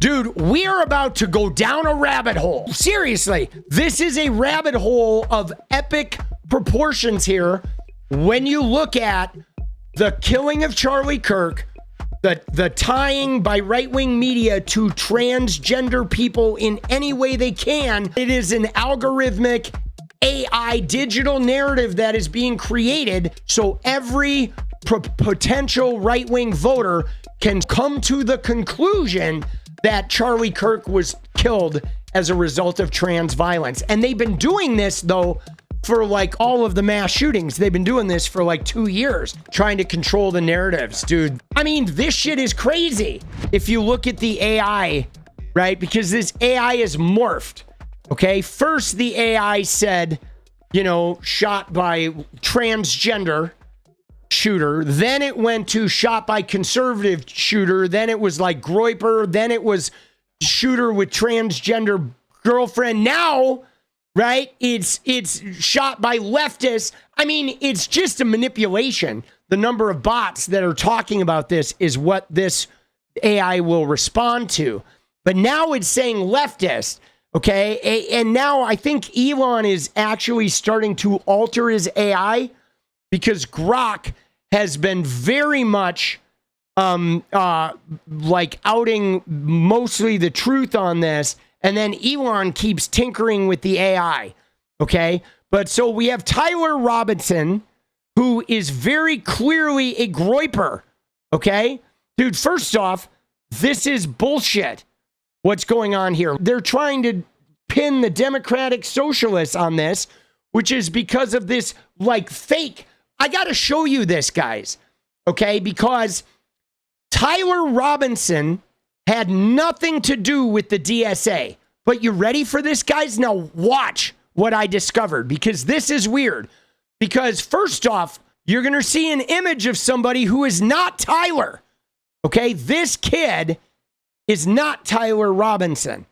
Dude, we are about to go down a rabbit hole. Seriously, this is a rabbit hole of epic proportions here when you look at the killing of Charlie Kirk, the tying by right-wing media to transgender people in any way they can. It is an algorithmic AI digital narrative that is being created so every potential right-wing voter can come to the conclusion that Charlie Kirk was killed as a result of trans violence. And they've been doing this, though, for like all of the mass shootings. They've been doing this for like 2 years, trying to control the narratives, dude. I mean, this shit is crazy. If you look at the AI, right? Because this AI is morphed, okay? First, the AI said, you know, shot by transgender shooter. Then it went to shot by conservative shooter. Then it was like 𝗙𝗽𝗟𝗏. Then it was shooter with transgender girlfriend. Now, right, it's shot by leftists. I mean, it's just a manipulation. The number of bots that are talking about this is what this AI will respond to. But now it's saying leftist, okay? And now I think Elon is actually starting to alter his AI because Grok has been very much like outing mostly the truth on this. And then Elon keeps tinkering with the AI, okay? But so we have Tyler Robinson, who is very clearly a 𝗙𝗽𝗟, okay? Dude, first off, this is bullshit, what's going on here. They're trying to pin the Democratic Socialists on this, which is because of this, like, fake. I got to show you this, guys, okay? Because Tyler Robinson had nothing to do with the DSA. But you ready for this, guys? Now watch what I discovered, because this is weird. Because first off, you're going to see an image of somebody who is not Tyler. Okay? This kid is not Tyler Robinson.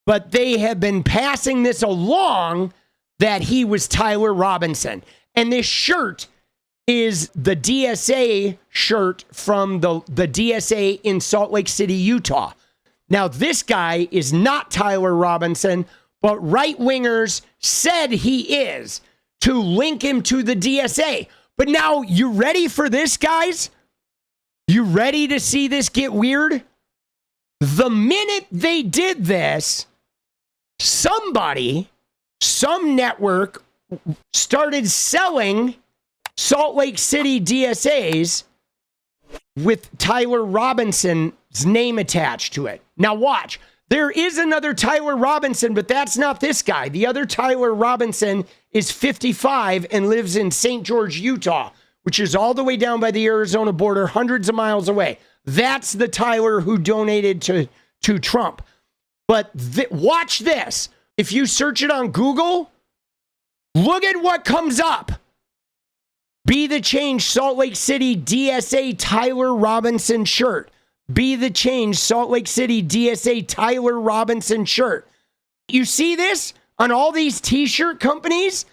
But they have been passing this along that he was Tyler Robinson. And this shirt is the DSA shirt from the DSA in Salt Lake City, Utah. Now, this guy is not Tyler Robinson, but right-wingers said he is to link him to the DSA. But now, you ready for this, guys? You ready to see this get weird? The minute they did this, somebody, some network, started selling Salt Lake City DSAs with Tyler Robinson's name attached to it. Now watch. There is another Tyler Robinson, but that's not this guy. The other Tyler Robinson is 55 and lives in St. George, Utah, which is all the way down by the Arizona border, hundreds of miles away. That's the Tyler who donated to Trump. But watch this. If you search it on Google, look at what comes up. Be the Change Salt Lake City DSA Tyler Robinson shirt. Be the Change Salt Lake City DSA Tyler Robinson shirt. You see this on all these t-shirt companies?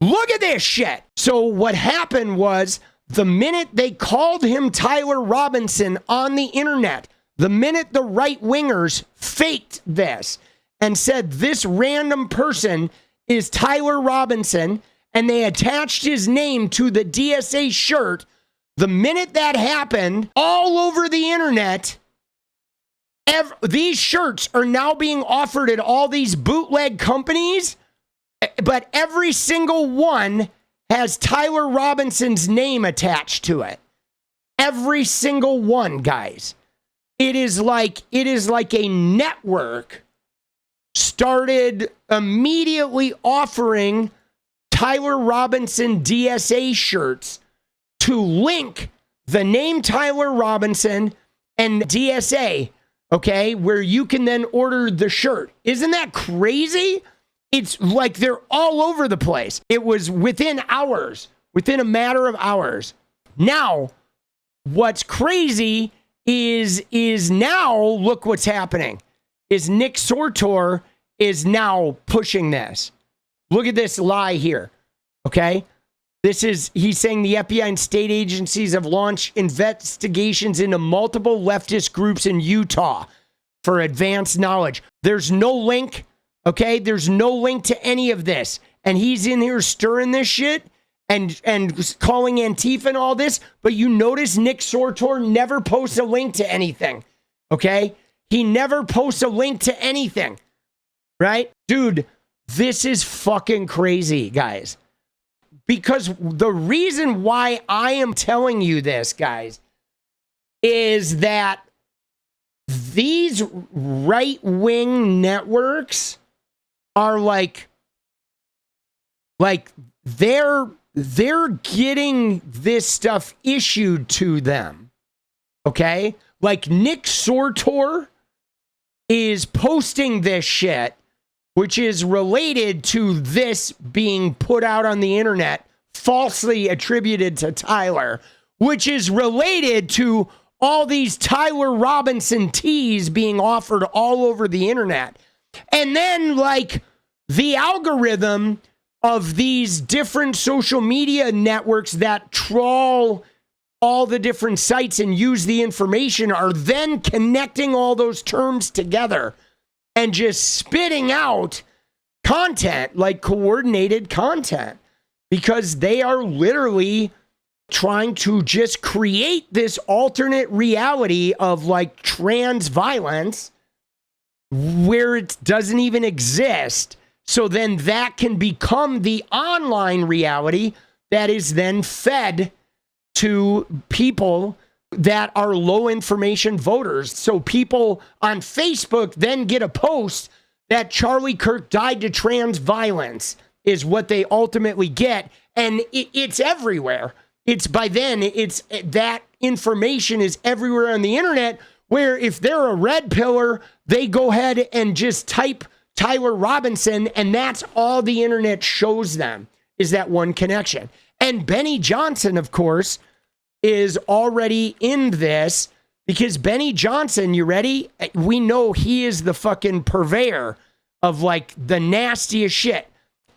Look at this shit. So what happened was the minute they called him Tyler Robinson on the internet, the minute the right-wingers faked this and said this random person is Tyler Robinson, and they attached his name to the DSA shirt, the minute that happened, all over the internet, these shirts are now being offered at all these bootleg companies, but every single one has Tyler Robinson's name attached to it. Every single one, guys. It is like a network started immediately offering Tyler Robinson DSA shirts to link the name Tyler Robinson and DSA, okay, where you can then order the shirt. Isn't that crazy? It's like they're all over the place. It was within hours, within a matter of hours. Now, what's crazy is now, look what's happening, is Nick Sortor is now pushing this. Look at this lie here, okay? He's saying the FBI and state agencies have launched investigations into multiple leftist groups in Utah for advanced knowledge. There's no link, okay? There's no link to any of this. And he's in here stirring this shit and calling Antifa and all this. But you notice 𝗙ηκε🗍🗆 never posts a link to anything, okay? He never posts a link to anything, right? Dude, this is fucking crazy, guys. Because the reason why I am telling you this, guys, is that these right-wing networks are like they're getting this stuff issued to them, okay? Like 𝗙ηκε🗍🗆 is posting this shit, which is related to this being put out on the internet, falsely attributed to Tyler, which is related to all these Tyler Robinson teas being offered all over the internet. And then, like, the algorithm of these different social media networks that trawl all the different sites and use the information are then connecting all those terms together and just spitting out content, like coordinated content, because they are literally trying to just create this alternate reality of like trans violence where it doesn't even exist. So then that can become the online reality that is then fed to people that are low information voters. So people on Facebook then get a post that Charlie Kirk died to trans violence is what they ultimately get. And it's everywhere. It's by then, it's that information is everywhere on the internet, where if they're a red pillar, they go ahead and just type Tyler Robinson, and that's all the internet shows them, is that one connection. And Benny Johnson, of course, is already in this, because Benny Johnson, you ready? We know he is the fucking purveyor of like the nastiest shit.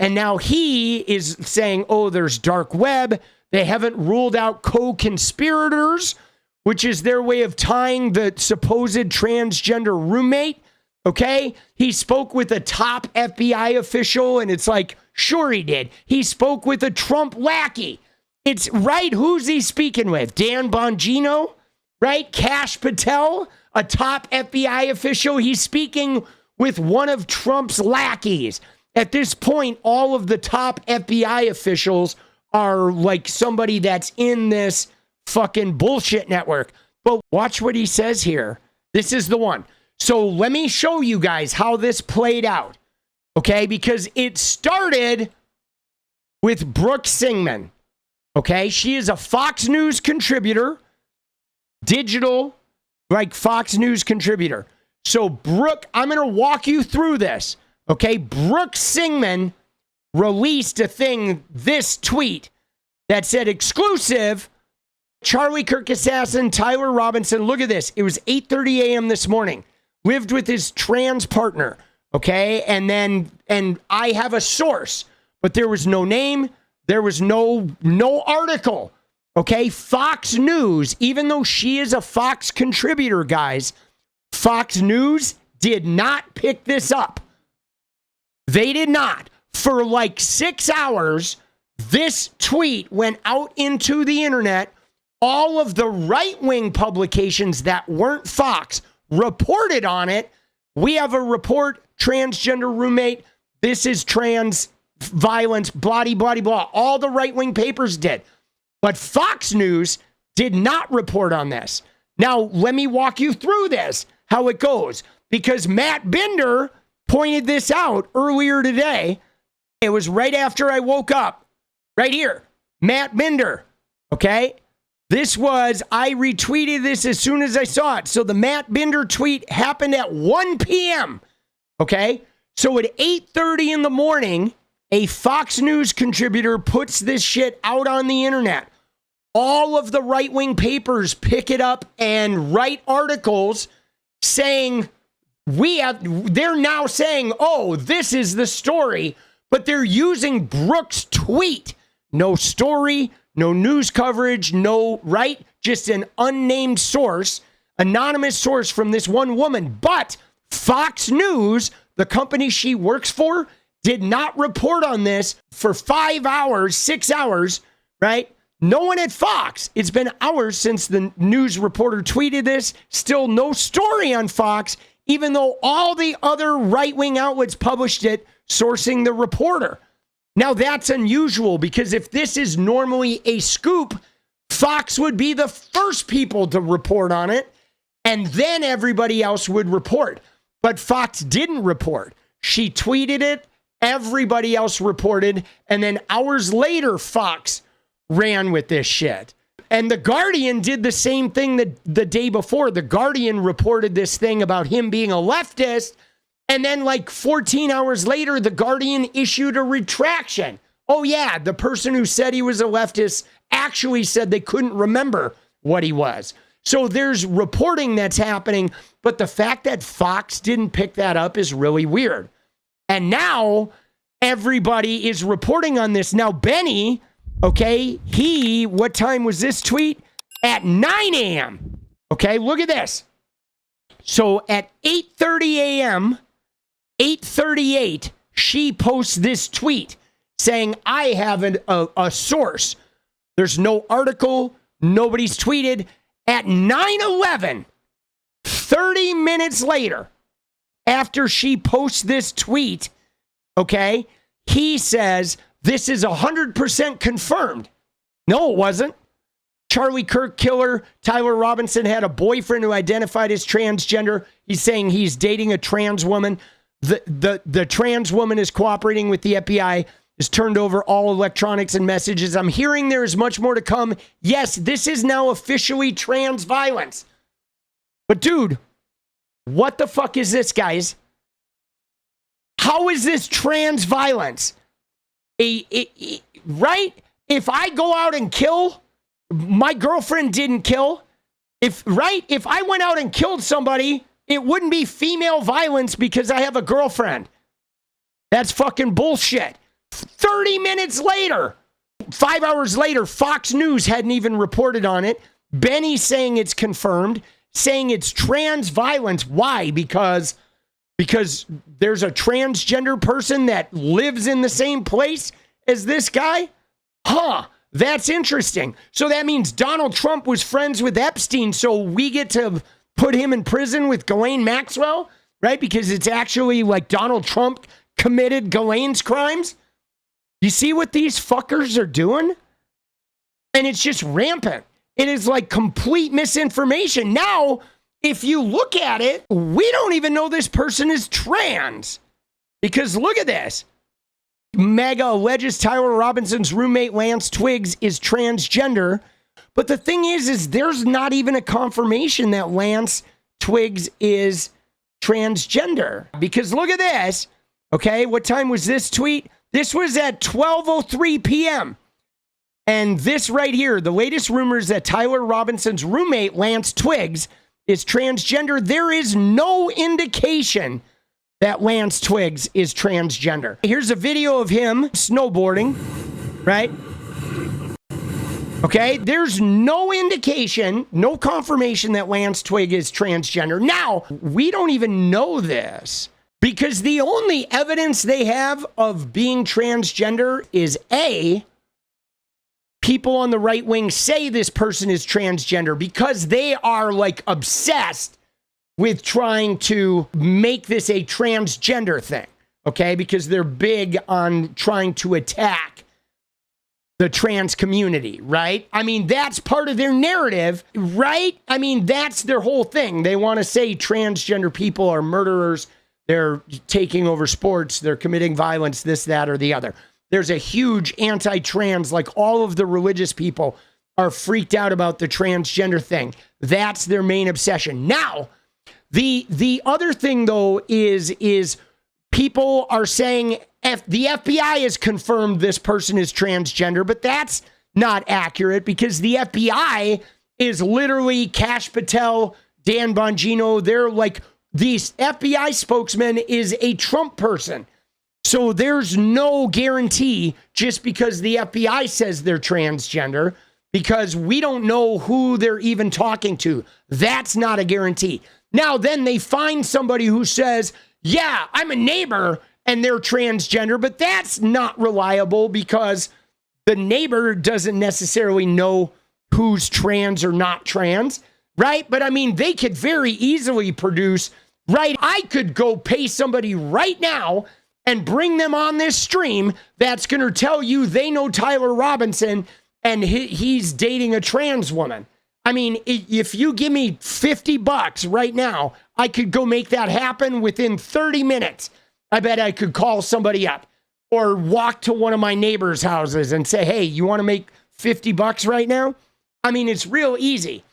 And now he is saying, oh, there's dark web. They haven't ruled out co-conspirators, which is their way of tying the supposed transgender roommate. Okay. He spoke with a top FBI official, and it's like, sure he did. He spoke with a Trump lackey. It's right. Who's he speaking with? Dan Bongino, right? Kash Patel, a top FBI official. He's speaking with one of Trump's lackeys. At this point, all of the top FBI officials are like somebody that's in this fucking bullshit network. But watch what he says here. This is the one. So let me show you guys how this played out. Okay? Because it started with Brooke Singman. Okay, she is a Fox News contributor, digital, like Fox News contributor. So Brooke, I'm going to walk you through this. Okay, Brooke Singman released this tweet that said, exclusive, Charlie Kirk assassin Tyler Robinson. Look at this. It was 8:30 a.m. this morning. Lived with his trans partner. Okay, and I have a source, but there was no name. There was no article, okay? Fox News, even though she is a Fox contributor, guys, Fox News did not pick this up. They did not. For like 6 hours, this tweet went out into the internet. All of the right-wing publications that weren't Fox reported on it. We have a report, transgender roommate. This is trans violence, blah, blah, blah. All the right-wing papers did. But Fox News did not report on this. Now, let me walk you through this, how it goes. Because Matt Binder pointed this out earlier today. It was right after I woke up. Right here. Matt Binder. Okay? I retweeted this as soon as I saw it. So the Matt Binder tweet happened at 1 p.m. Okay? So at 8:30 in the morning, a Fox News contributor puts this shit out on the internet. All of the right-wing papers pick it up and write articles saying, they're now saying, oh, this is the story, but they're using Brooke's tweet. No story, no news coverage, no, right? Just an unnamed source, anonymous source from this one woman. But Fox News, the company she works for, did not report on this for 5 hours, 6 hours, right? No one at Fox. It's been hours since the news reporter tweeted this. Still no story on Fox, even though all the other right-wing outlets published it, sourcing the reporter. Now that's unusual, because if this is normally a scoop, Fox would be the first people to report on it, and then everybody else would report. But Fox didn't report. She tweeted it, everybody else reported, and then hours later, Fox ran with this shit. And The Guardian did the same thing the day before. The Guardian reported this thing about him being a leftist, and then like 14 hours later, The Guardian issued a retraction. Oh yeah, the person who said he was a leftist actually said they couldn't remember what he was. So there's reporting that's happening, but the fact that Fox didn't pick that up is really weird. And now everybody is reporting on this. Now Benny, okay, what time was this tweet? At 9 a.m. Okay, look at this. So at 8:30 a.m., 8:38, she posts this tweet saying, I have a source. There's no article. Nobody's tweeted. At 9:11, 30 minutes later, after she posts this tweet, okay, he says, this is 100% confirmed. No, it wasn't. Charlie Kirk killer Tyler Robinson had a boyfriend who identified as transgender. He's saying he's dating a trans woman. The trans woman is cooperating with the FBI, has turned over all electronics and messages. I'm hearing there is much more to come. Yes, this is now officially trans violence. But dude, what the fuck is this, guys? How is this trans violence? Right? If I go out and kill, my girlfriend didn't kill. If I went out and killed somebody, it wouldn't be female violence because I have a girlfriend. That's fucking bullshit. 30 minutes later, 5 hours later, Fox News hadn't even reported on it. Benny's saying it's confirmed, saying it's trans violence. Why? Because there's a transgender person that lives in the same place as this guy? Huh, that's interesting. So that means Donald Trump was friends with Epstein, so we get to put him in prison with Ghislaine Maxwell, right? Because it's actually like Donald Trump committed Ghislaine's crimes. You see what these fuckers are doing? And it's just rampant. It is like complete misinformation. Now, if you look at it, we don't even know this person is trans. Because look at this. MAGA alleges Tyler Robinson's roommate Lance Twiggs is transgender. But the thing is there's not even a confirmation that Lance Twiggs is transgender. Because look at this. Okay, what time was this tweet? This was at 12:03 p.m. And this right here, the latest rumors that Tyler Robinson's roommate, Lance Twiggs, is transgender. There is no indication that Lance Twiggs is transgender. Here's a video of him snowboarding, right? Okay, there's no indication, no confirmation that Lance Twiggs is transgender. Now, we don't even know this because the only evidence they have of being transgender is A, people on the right wing say this person is transgender because they are like obsessed with trying to make this a transgender thing, okay? Because they're big on trying to attack the trans community, right? I mean, that's part of their narrative, right? I mean, that's their whole thing. They want to say transgender people are murderers, they're taking over sports, they're committing violence, this, that, or the other. There's a huge anti-trans, like all of the religious people are freaked out about the transgender thing. That's their main obsession. Now, the other thing though is people are saying the FBI has confirmed this person is transgender, but that's not accurate because the FBI is literally Kash Patel, Dan Bongino. They're like, the FBI spokesman is a Trump person. So there's no guarantee just because the FBI says they're transgender because we don't know who they're even talking to. That's not a guarantee. Now, then they find somebody who says, yeah, I'm a neighbor and they're transgender, but that's not reliable because the neighbor doesn't necessarily know who's trans or not trans, right? But I mean, they could very easily produce, right? I could go pay somebody right now and bring them on this stream that's going to tell you they know Tyler Robinson and he's dating a trans woman. I mean, if you give me $50 right now, I could go make that happen within 30 minutes. I bet I could call somebody up or walk to one of my neighbors' houses and say, hey, you want to make $50 right now? I mean, it's real easy.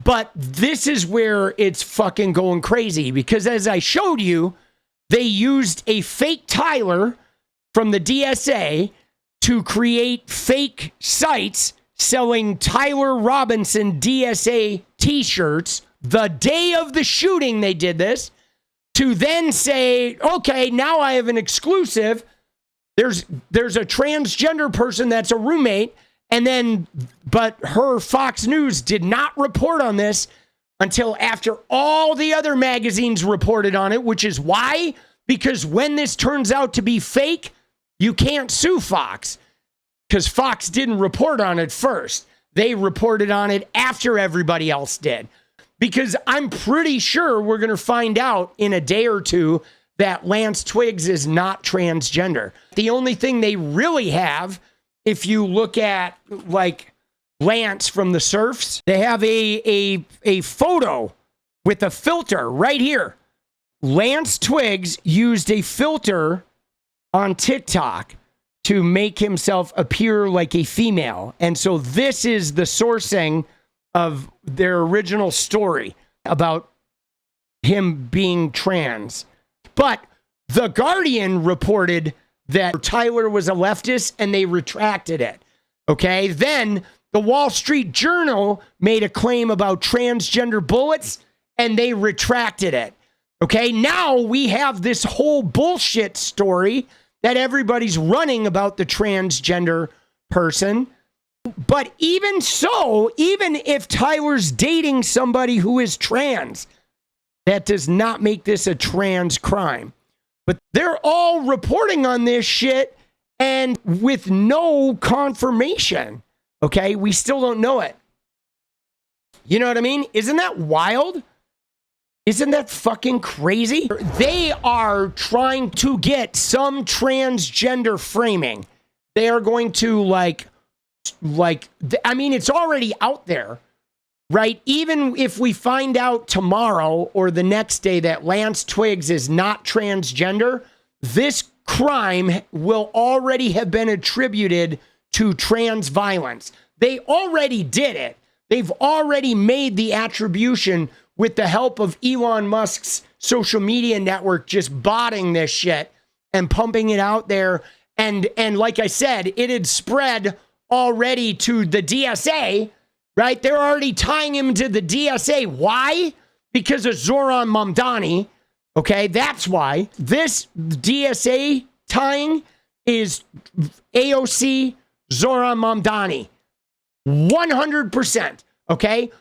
But this is where it's fucking going crazy because as I showed you, they used a fake Tyler from the DSA to create fake sites selling Tyler Robinson DSA t-shirts. The day of the shooting, they did this to then say, okay, now I have an exclusive. There's a transgender person that's a roommate. And then, but her Fox News did not report on this until after all the other magazines reported on it, which is why, because when this turns out to be fake, you can't sue Fox because Fox didn't report on it first. They reported on it after everybody else did. Because I'm pretty sure we're going to find out in a day or two that Lance Twiggs is not transgender. The only thing they really have, if you look at like Lance from the Surfs, they have a photo with a filter right here. Lance Twiggs used a filter on TikTok to make himself appear like a female. And so this is the sourcing of their original story about him being trans. But The Guardian reported that Tyler was a leftist and they retracted it. Okay. Then the Wall Street Journal made a claim about transgender bullets and they retracted it. Okay. Now we have this whole bullshit story that everybody's running about the transgender person. But even so, even if Tyler's dating somebody who is trans, that does not make this a trans crime. But they're all reporting on this shit and with no confirmation. Okay, we still don't know it. You know what I mean? Isn't that wild? Isn't that fucking crazy? They are trying to get some transgender framing. They are going to I mean, it's already out there, right? Even if we find out tomorrow or the next day that Lance Twiggs is not transgender, this crime will already have been attributed to trans violence. They already did it. They've already made the attribution with the help of Elon Musk's social media network, just botting this shit and pumping it out there. And like I said, it had spread already to the DSA, right? They're already tying him to the DSA. Why? Because of Zohran Mamdani. Okay, that's why. This DSA tying is AOC Zohran Mamdani. 100%. Okay?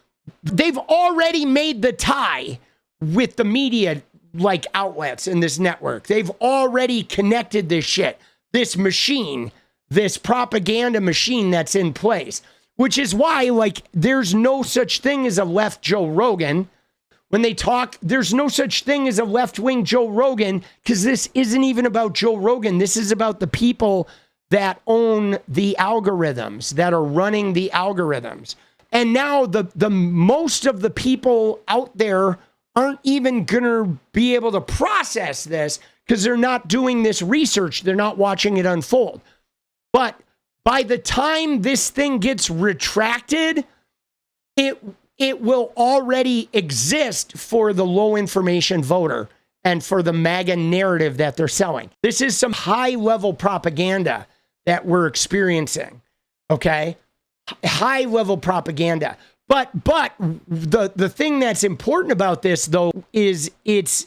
They've already made the tie with the media like outlets in this network. They've already connected this shit, this machine, this propaganda machine that's in place, which is why, like, there's no such thing as a left Joe Rogan. When they talk, there's no such thing as a left-wing Joe Rogan, because this isn't even about Joe Rogan. This is about the people that own the algorithms, that are running the algorithms. And now the most of the people out there aren't even going to be able to process this because they're not doing this research. They're not watching it unfold. But by the time this thing gets retracted, it will already exist for the low information voter and for the MAGA narrative that they're selling. This is some high level propaganda that we're experiencing. Okay? High level propaganda. But the thing that's important about this though is it's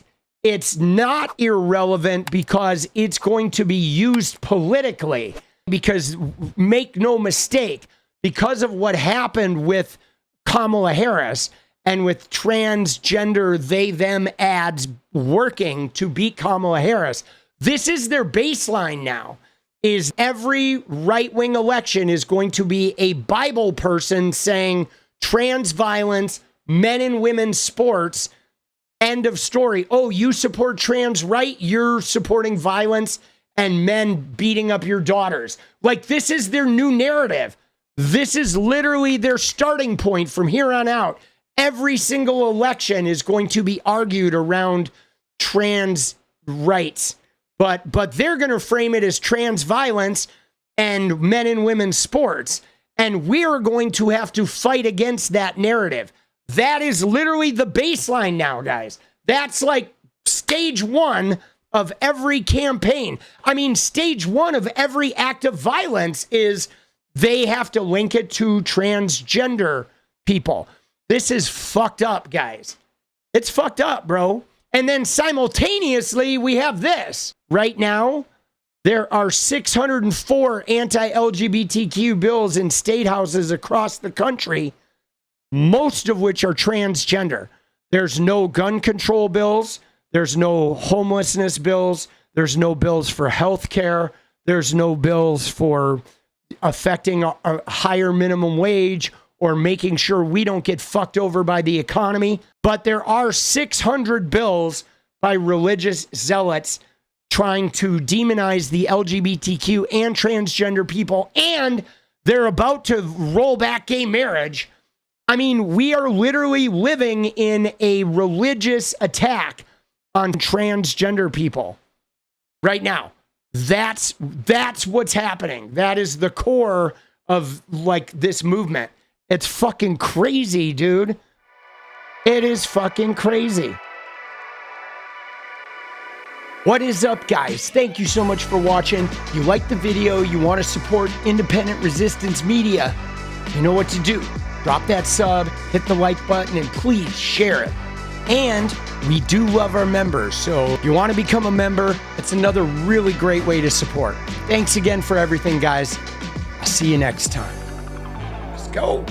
not irrelevant because it's going to be used politically. Because make no mistake, because of what happened with Kamala Harris and with transgender they, them ads working to beat Kamala Harris. This is their baseline now, is every right-wing election is going to be a Bible person saying trans violence, men and women's sports, end of story. Oh, you support trans right? You're supporting violence and men beating up your daughters. Like, this is their new narrative. This is literally their starting point from here on out. Every single election is going to be argued around trans rights. But they're going to frame it as trans violence and men and women's sports. And we are going to have to fight against that narrative. That is literally the baseline now, guys. That's like stage one of every campaign. I mean, stage one of every act of violence is they have to link it to transgender people. This is fucked up, guys. It's fucked up, bro. And then simultaneously, we have this. Right now, there are 604 anti-LGBTQ bills in state houses across the country, most of which are transgender. There's no gun control bills. There's no homelessness bills. There's no bills for health care. There's no bills for affecting a higher minimum wage or making sure we don't get fucked over by the economy. But there are 600 bills by religious zealots trying to demonize the LGBTQ and transgender people, and they're about to roll back gay marriage. I mean, we are literally living in a religious attack on transgender people right now. That's what's happening. That is the core of like this movement. It's fucking crazy, dude. It is fucking crazy. What is up, guys? Thank you so much for watching. You like the video, you want to support independent resistance media, you know what to do. Drop that sub, hit the like button, and please share it. And we do love our members, so if you want to become a member, it's another really great way to support. Thanks again for everything, guys. I'll see you next time. Let's go.